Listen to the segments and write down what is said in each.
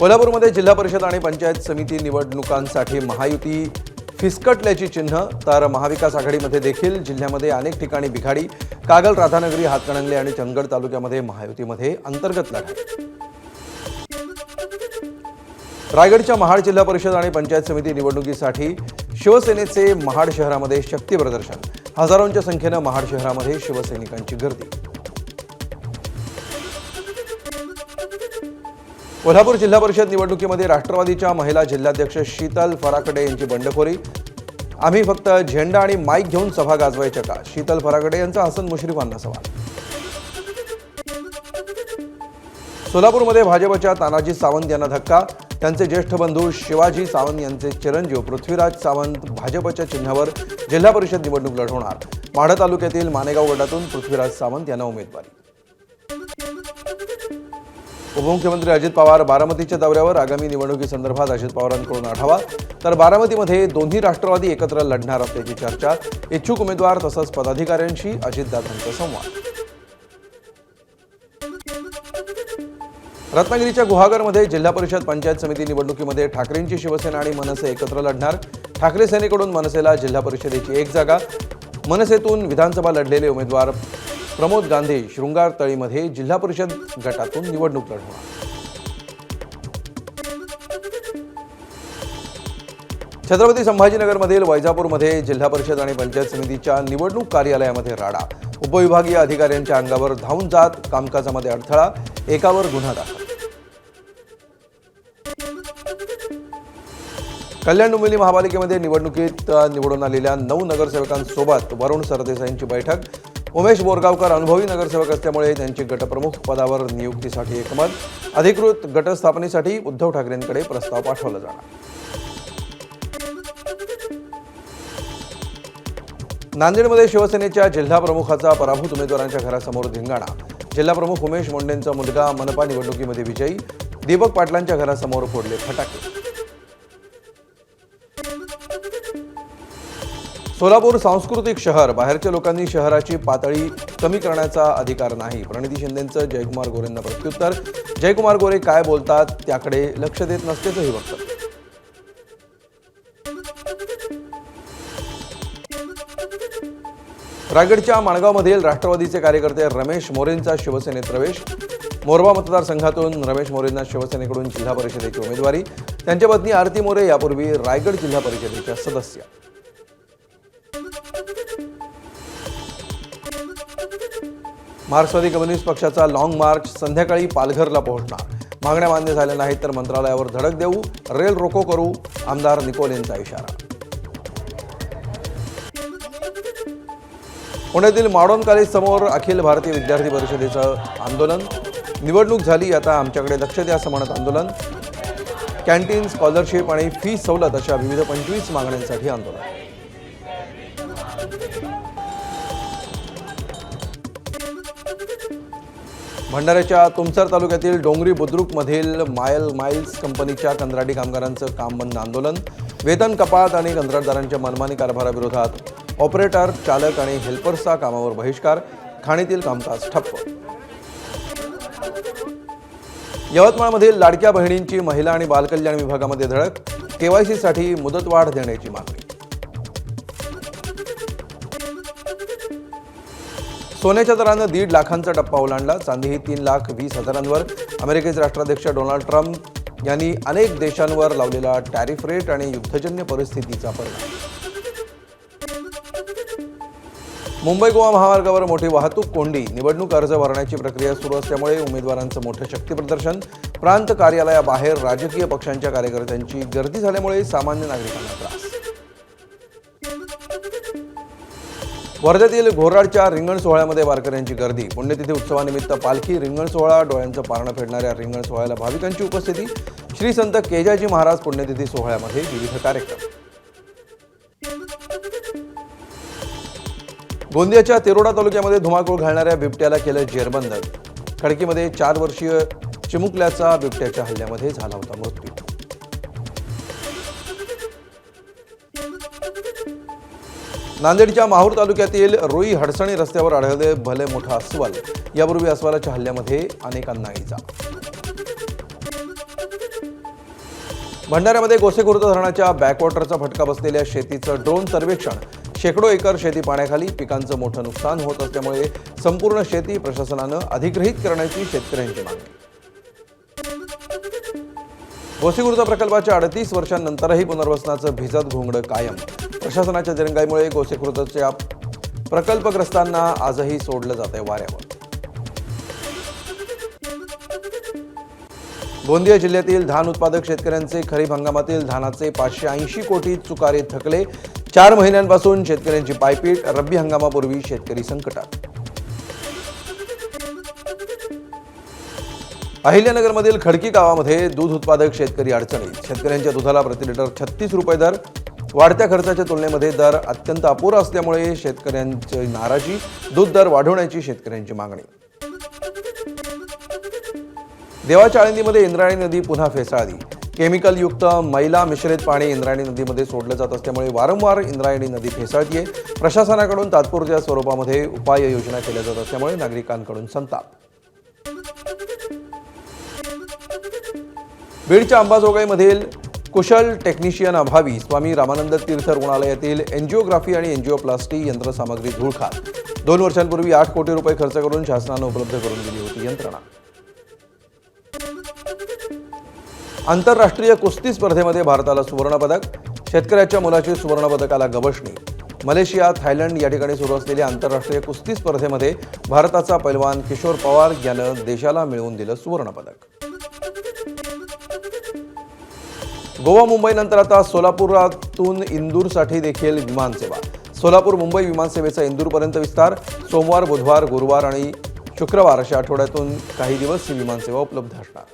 कोल्हापूरमध्ये जिल्हा परिषद आणि पंचायत समिती निवडणुकांसाठी महायुती फिसकटल्याची चिन्ह, तर महाविकास आघाडीमध्ये देखील जिल्ह्यामध्ये अनेक ठिकाणी बिघाडी. कागल, राधानगरी, हातकणंगले आणि चंदगड तालुक्यामध्ये महायुतीमध्ये अंतर्गत लढाई. रायगडच्या महाड जिल्हा परिषद आणि पंचायत समिती निवडणुकीसाठी शिवसेनेचे महाड शहरामध्ये शक्ती प्रदर्शन. हजारोंच्या संख्येनं महाड शहरामध्ये शिवसैनिकांची गर्दी. कोल्हापूर जिल्हा परिषद निवडणुकीमध्ये राष्ट्रवादीच्या महिला जिल्हाध्यक्ष शीतल फराकडे यांची बंडखोरी. आम्ही फक्त झेंडा आणि माईक घेऊन सभा गाजवायच्या का? शीतल फराकडे यांचा हसन मुश्रीफांना सवाल. सोलापूरमध्ये भाजपच्या तानाजी सावंत यांना धक्का. त्यांचे ज्येष्ठ बंधू शिवाजी सावंत यांचे चिरंजीव पृथ्वीराज सावंत भाजपच्या चिन्हावर जिल्हा परिषद निवडणूक लढवणार. माढा तालुक्यातील मानेगाव गटातून पृथ्वीराज सावंत यांना उमेदवारी. उपमुख्यमंत्री अजित पवार बारामतीच्या दौऱ्यावर. आगामी निवडणुकीसंदर्भात अजित पवारांकडून आढावा. तर बारामतीमध्ये दोन्ही राष्ट्रवादी एकत्र लढणार असल्याची चर्चा. इच्छुक उमेदवार तसंच पदाधिकाऱ्यांशी अजितदादांचा संवाद. रत्नागिरीच्या गुहागरमध्ये जिल्हा परिषद पंचायत समिती निवडणुकीमध्ये ठाकरेंची शिवसेना आणि मनसे एकत्र लढणार. ठाकरे सेनेकडून मनसेला जिल्हा परिषदेची एक जागा. मनसेतून विधानसभा लढलेले उमेदवार प्रमोद गांधी शृंगारतळीमध्ये जिल्हा परिषद गटातून निवडणूक लढवणार. छत्रपती संभाजीनगरमधील वैजापूरमध्ये जिल्हा परिषद आणि पंचायत समितीच्या निवडणूक कार्यालयामध्ये राडा. उपविभागीय अधिकाऱ्यांच्या अंगावर धावून जात कामकाजामध्ये अडथळा. एकावर गुन्हा दाखल. कल्याण डोंबिवली महापालिकेमध्ये निवडणुकीत निवडून आलेल्या 9 नगरसेवकांसोबत वरुण सरदेसाईंची बैठक. उमेश बोरगावकर अनुभवी नगरसेवक असल्यामुळे त्यांची गटप्रमुख पदावर नियुक्तीसाठी एकमत. अधिकृत गटस्थापनेसाठी उद्धव ठाकरेंकडे प्रस्ताव पाठवला जाणार. नांदेडमध्ये शिवसेनेच्या जिल्हा प्रमुखाचा पराभूत उमेदवारांच्या घरासमोर धिंगाणा. जिल्हा प्रमुख उमेश मुंडेंचा मुलगा मनपा निवडणुकीमध्ये विजयी. दीपक पाटलांच्या घरासमोर फोडले फटाके. सोलापूर सांस्कृतिक शहर. बाहेरच्या लोकांनी शहराची पातळी कमी करण्याचा अधिकार नाही. प्रणिती शिंदेंचं जयकुमार गोरेंना प्रत्युत्तर. जयकुमार गोरे काय बोलतात त्याकडे लक्ष देत नसल्याचंही वक्तव्य. रायगडच्या माणगावमधील राष्ट्रवादीचे कार्यकर्ते रमेश मोरेंचा शिवसेनेत प्रवेश. मोरबा मतदारसंघातून रमेश मोरेंना शिवसेनेकडून जिल्हा परिषदेची उमेदवारी. त्यांच्या पत्नी आरती मोरे यापूर्वी रायगड जिल्हा परिषदेच्या सदस्य. मार्क्सवादी कम्युनिस्ट पक्षाचा लॉंग मार्च संध्याकाळी पालघरला पोहोचणार. मागण्या मान्य झाल्या नाहीत तर मंत्रालयावर धडक देऊ. रेल रोको करू. आमदार निकोलेंचा इशारा. पुण्यातील मॉडर्न कॉलेज समोर अखिल भारतीय विद्यार्थी परिषदेचं आंदोलन. निवडणूक झाली आता आमच्याकडे लक्ष द्या असं म्हणत आंदोलन. कॅन्टीन, स्कॉलरशिप आणि फी सवलत अशा विविध 25 मागण्यांसाठी आंदोलन. भंडाऱ्याच्या तुमसर तालुक्यातील डोंगरी बुद्रुकमधील माइल्स कंपनीच्या कंत्राटी कामगारांचं काम बंद आंदोलन. वेतन कपात आणि कंत्राटदारांच्या मनमानी कारभाराविरोधात ऑपरेटर, चालक आणि हेल्पर्सचा कामावर बहिष्कार. खाणीतील कामकाज ठप्प. यवतमाळमधील लाडक्या बहिणींची महिला आणि बालकल्याण विभागामध्ये धडक. केवायसीसाठी मुदतवाढ देण्याची मागणी. सोन्याच्या दरानं 1.5 लाखांचा टप्पा ओलांडला. चांदीही 3,20,000वर. अमेरिकेचे राष्ट्राध्यक्ष डोनाल्ड ट्रम्प यांनी अनेक देशांवर लावलेला टॅरिफ रेट आणि युद्धजन्य परिस्थितीचा परिणाम. मुंबई गोवा महामार्गावर मोठी वाहतूक कोंडी. निवडणूक अर्ज भरण्याची प्रक्रिया सुरू असल्यामुळे उमेदवारांचं मोठं शक्तीप्रदर्शन. प्रांत कार्यालयाबाहेर राजकीय पक्षांच्या कार्यकर्त्यांची गर्दी झाल्यामुळे सामान्य नागरिकांना त्रास. वर्ध्यातील घोराडच्या रिंगण सोहळ्यामध्ये वारकऱ्यांची गर्दी. पुण्यतिथी उत्सवानिमित्त पालखी, रिंगण सोहळा. डोळ्यांचं पारणं फेडणाऱ्या रिंगण सोहळ्याला भाविकांची उपस्थिती. श्री संत केजाजी महाराज पुण्यतिथी सोहळ्यामध्ये विविध कार्यक्रम. गोंदियाच्या तिरोडा तालुक्यामध्ये धुमाकूळ घालणाऱ्या बिबट्याला केलं जेरबंद. खडकीमध्ये 4 वर्षीय चिमुकल्याचा बिबट्याच्या हल्ल्यामध्ये झाला होता मृत्यू. नांदेडच्या माहूर तालुक्यातील रुई हडसणी रस्त्यावर आढळले भले मोठा अस्वल. यापूर्वी अस्वलाच्या हल्ल्यामध्ये अनेकांना इजा. भंडाऱ्यामध्ये गोसेखुर्द धरणाच्या बॅकवॉटरचा फटका बसलेल्या शेतीचं ड्रोन सर्वेक्षण. शेकडो एकर शेती पाण्याखाली, पिकांचं मोठं नुकसान होत असल्यामुळे संपूर्ण शेती प्रशासनानं अधिग्रहित करण्याची शेतकऱ्यांची मागणी. गोसेखुर्द प्रकल्पाच्या 38 वर्षांनंतरही पुनर्वसनाचं भिजत घोंगडं कायम. प्रशासनाच्या दिरंगाईमुळे गोसेखुर्दच्या प्रकल्पग्रस्तांना आजही सोडलं जातंय वाऱ्यावर. गोंदिया जिल्ह्यातील धान उत्पादक शेतकऱ्यांचे खरीप हंगामातील धानाचे 580 कोटी चुकारे थकले. 4 महिन्यांपासून शेतकऱ्यांची पायपीट. रब्बी हंगामापूर्वी शेतकरी संकटात. अहिल्यानगरमधील खडकी गावामध्ये दूध उत्पादक शेतकरी अडचणीत. शेतकऱ्यांच्या दुधाला प्रति लिटर 36 रुपये दर. वाढत्या खर्चाच्या तुलनेमध्ये दर अत्यंत अपुरा असल्यामुळे शेतकऱ्यांची नाराजी. दूध दर वाढवण्याची शेतकऱ्यांची मागणी. देवाच्या आळंदीमध्ये इंद्रायणी नदी पुन्हा फेसाळली. केमिकलयुक्त मैला मिश्रित पाणी इंद्रायणी नदीमध्ये सोडलं जात असल्यामुळे वारंवार इंद्रायणी नदी फेसाळतीये. प्रशासनाकडून तात्पुरत्या स्वरूपामध्ये उपाययोजना केल्या जात असल्यामुळे नागरिकांकडून संताप. बीडच्या अंबाजोगाईमधील कुशल टेक्निशियन अभावी स्वामी रामानंद तीर्थ रुग्णालयातील एन्जिओग्राफी आणि एन्जिओप्लास्टी यंत्रसामग्री धूळ खात. 2 वर्षांपूर्वी 8 कोटी रुपये खर्च करून शासनानं उपलब्ध करून दिली होती यंत्रणा. आंतरराष्ट्रीय कुस्ती स्पर्धेमध्ये भारताला सुवर्णपदक. शेतकऱ्याच्या मुलाची सुवर्णपदकाला गवसणी. मलेशिया, थायलंड या ठिकाणी सुरू असलेल्या आंतरराष्ट्रीय कुस्ती स्पर्धेमध्ये भारताचा पैलवान किशोर पवार यानं देशाला मिळवून दिलं सुवर्णपदक. गोवा मुंबईनंतर आता सोलापुरातून इंदूरसाठी देखील विमानसेवा. सोलापूर मुंबई विमानसेवेचा इंदूरपर्यंत विस्तार. सोमवार, बुधवार, गुरुवार आणि शुक्रवार अशा आठवड्यातून काही दिवस ही विमानसेवा उपलब्ध असणार.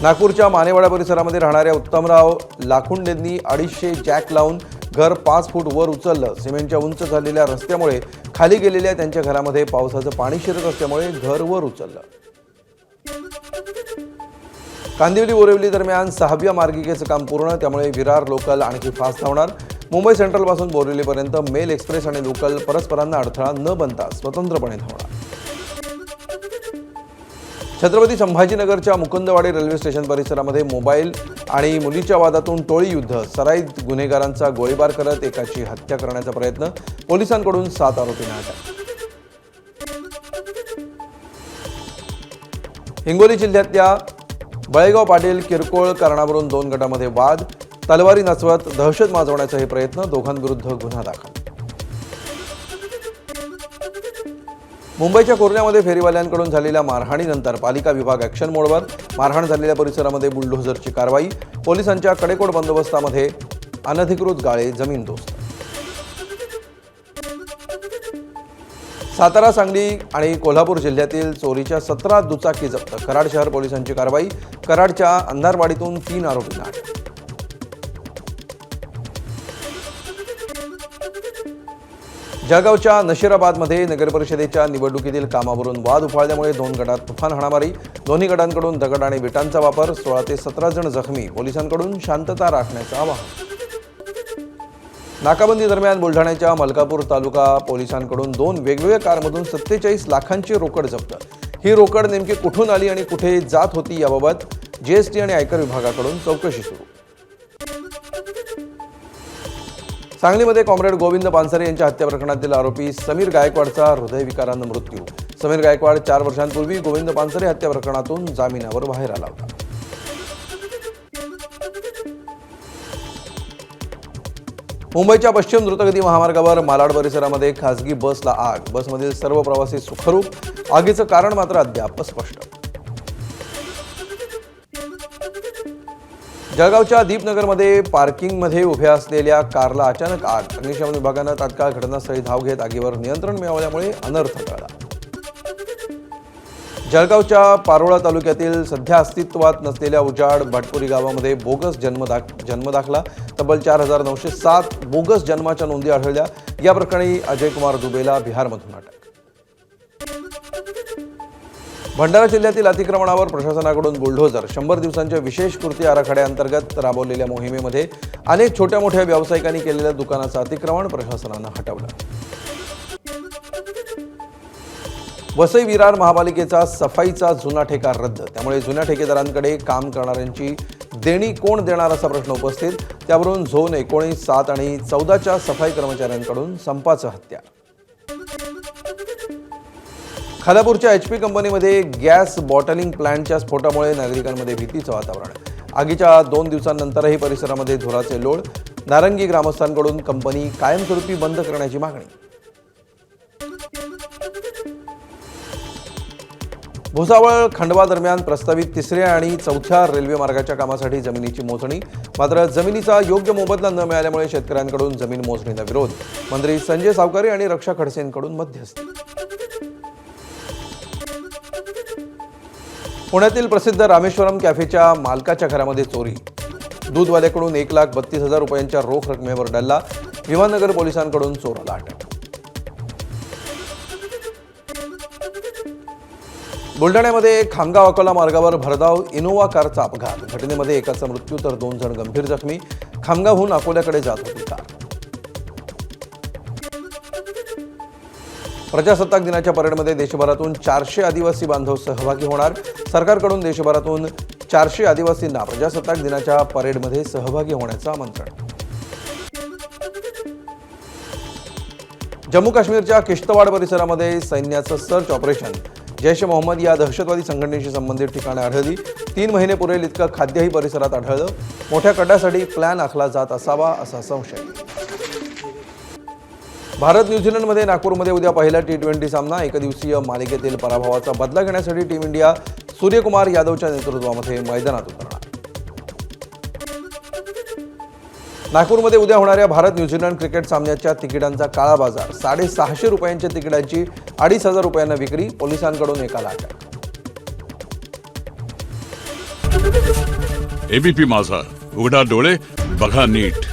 नागपूरच्या मानेवाडा परिसरामध्ये राहणाऱ्या उत्तमराव लाखुंडेंनी 250 जॅक लावून घर 5 फूट वर उचललं. सिमेंटच्या उंच झालेल्या रस्त्यामुळे खाली गेलेल्या त्यांच्या घरामध्ये पावसाचं पाणी शिरत असल्यामुळे घर वर उचललं. कांदिवली बोरिवली दरम्यान 6व्या मार्गिकेचं काम पूर्ण. त्यामुळे विरार लोकल आणखी फास्ट धावणार. मुंबई सेंट्रलपासून बोरिवलीपर्यंत मेल एक्सप्रेस आणि लोकल परस्परांना अडथळा न बनता स्वतंत्रपणे धावणार. छत्रपती संभाजीनगरच्या मुकुंदवाडी रेल्वे स्टेशन परिसरामध्ये मोबाईल आणि मुलीच्या वादातून टोळी युद्ध. सराईत गुन्हेगारांचा गोळीबार करत एकाची हत्या करण्याचा प्रयत्न. पोलिसांकडून 7 आरोपींना अटक. हिंगोली जिल्ह्यातल्या बळेगाव पाटील किरकोळ कारणावरून 2 गटामध्ये वाद. तलवारी नचवत दहशत माजवण्याचा हे प्रयत्न. दोघांविरुद्ध गुन्हा दाखल. मुंबईच्या कोर्ण्यामध्ये फेरीवाल्यांकडून झालेल्या मारहाणीनंतर पालिका विभाग ॲक्शन मोडवर. मारहाण झालेल्या परिसरामध्ये बुलडोझरची कारवाई. पोलिसांच्या कडेकोट बंदोबस्तामध्ये अनधिकृत गाळे जमीनदोस्त. सातारा, सांगली आणि कोल्हापूर जिल्ह्यातील चोरीच्या 17 दुचाकी जप्त. कराड शहर पोलिसांची कारवाई. कराडच्या अंधारवाडीतून 3 आरोपींना अटक. जळगावच्या नशिराबादमध्ये नगरपरिषदेच्या निवडणुकीतील कामावरून वाद उफाळल्यामुळे 2 गटात तुफान हाणामारी. दोन्ही गटांकडून दगड आणि विटांचा वापर. 16 ते 17 जण जखमी. पोलिसांकडून शांतता राखण्याचं आवाहन. नाकाबंदी दरम्यान बुलढाण्याच्या मलकापूर तालुका पोलिसांकडून 2 वेगवेगळ्या कारमधून 47 लाखांची रोकड जप्त. ही रोकड नेमकी कुठून आली आणि कुठे जात होती याबाबत जीएसटी आणि आयकर विभागाकडून चौकशी सुरू. सांगलीमध्ये कॉम्रेड गोविंद पानसरे यांच्या हत्या प्रकरणातील आरोपी समीर गायकवाडचा हृदयविकारानं मृत्यू. समीर गायकवाड 4 वर्षांपूर्वी गोविंद पानसरे हत्या प्रकरणातून जामिनावर बाहेर आला होता. मुंबईच्या पश्चिम द्रुतगती महामार्गावर मालाड परिसरामध्ये खासगी बसला आग. बसमधील सर्व प्रवासी सुखरूप. आगीचं कारण मात्र अद्याप स्पष्ट. जळगावच्या दीपनगरमध्ये पार्किंगमध्ये उभ्या असलेल्या कारला अचानक आग. अग्निशमन विभागानं तात्काळ घटनास्थळी धाव घेत आगीवर नियंत्रण मिळवल्यामुळे अनर्थ टळला. जळगावच्या पारोळा तालुक्यातील सध्या अस्तित्वात नसलेल्या उजाड भाटपुरी गावामध्ये बोगस जन्म दाखला. तब्बल 4907 बोगस जन्माच्या नोंदी आढळल्या. या प्रकरणी अजय कुमार दुबेला बिहारमधून अटक. भंडारा जिल्ह्यातील अतिक्रमणावर प्रशासनाकडून बुलडोझर. 100 दिवसांच्या विशेष कृती आराखड्याअंतर्गत राबवलेल्या मोहिमेमध्ये अनेक छोट्या मोठ्या व्यावसायिकांनी केलेल्या दुकानाचं अतिक्रमण प्रशासनानं हटवलं. वसई विरार महापालिकेचा सफाईचा जुना ठेका रद्द, त्यामुळे जुन्या ठेकेदारांकडे काम करणाऱ्यांची देणी कोण देणार असा प्रश्न उपस्थित. त्यावरून झोन 19, 7 आणि 14च्या सफाई कर्मचाऱ्यांकडून संपाचं हत्यार. खालापूरच्या HP कंपनीमध्ये गॅस बॉटलिंग प्लांटच्या स्फोटामुळे नागरिकांमध्ये भीतीचं वातावरण. आगीच्या 2 दिवसांनंतरही परिसरामध्ये धुराचे लोळ. नारंगी ग्रामस्थांकडून कंपनी कायमस्वरूपी बंद करण्याची मागणी. भुसावळ खंडवा दरम्यान प्रस्तावित 3ऱ्या आणि 4थ्या रेल्वे मार्गाच्या कामासाठी जमिनीची मोजणी. मात्र जमिनीचा योग्य मोबदला न मिळाल्यामुळे शेतकऱ्यांकडून जमीन मोजणीला विरोध. मंत्री संजय सावकारे आणि रक्षा खडसेंकडून मध्यस्थी. पुण्यातील प्रसिद्ध रामेश्वरम कॅफेच्या मालकाच्या घरामध्ये चोरी. दूधवाल्याकडून 1,32,000 रुपयांच्या रोख रकमेवर डल्ला. विमाननगर पोलिसांकडून चोराला अटक. बुलढाण्यामध्ये खामगाव अकोला मार्गावर भरधाव इनोव्हा कारचा अपघात. घटनेमध्ये एकाचा मृत्यू तर 2 जण गंभीर जखमी. खामगावहून अकोल्याकडे जात होती कार. प्रजासत्ताक दिनाच्या परेडमध्ये देशभरातून 400 आदिवासी बांधव सहभागी होणार. सरकारकडून देशभरातून 400 आदिवासींना प्रजासत्ताक दिनाच्या परेडमध्ये सहभागी होण्याचं आमंत्रण. जम्मू काश्मीरच्या किश्तवाड परिसरामध्ये सैन्याचं सर्च ऑपरेशन. जैश ए मोहम्मद या दहशतवादी संघटनेशी संबंधित ठिकाणे आढळली. 3 महिने पुरेल इतकं खाद्यही परिसरात आढळलं. मोठ्या कड्यासाठी प्लॅन आखला जात असावा असा संशय. भारत न्यूझीलंडमध्ये नागपूरमध्ये उद्या पहिला T20 सामना. एकदिवसीय मालिकेतील पराभवाचा बदला घेण्यासाठी टीम इंडिया सूर्यकुमार यादवच्या नेतृत्वामध्ये मैदानात उतरणार. नागपूरमध्ये उद्या होणाऱ्या भारत न्यूझीलंड क्रिकेट सामन्याच्या तिकिटांचा काळा बाजार. 650 रुपयांच्या तिकिटांची 2,500 रुपयांना विक्री. पोलिसांकडून एकाला अटक. ABP माझा, उघडा डोळे बघा नीट.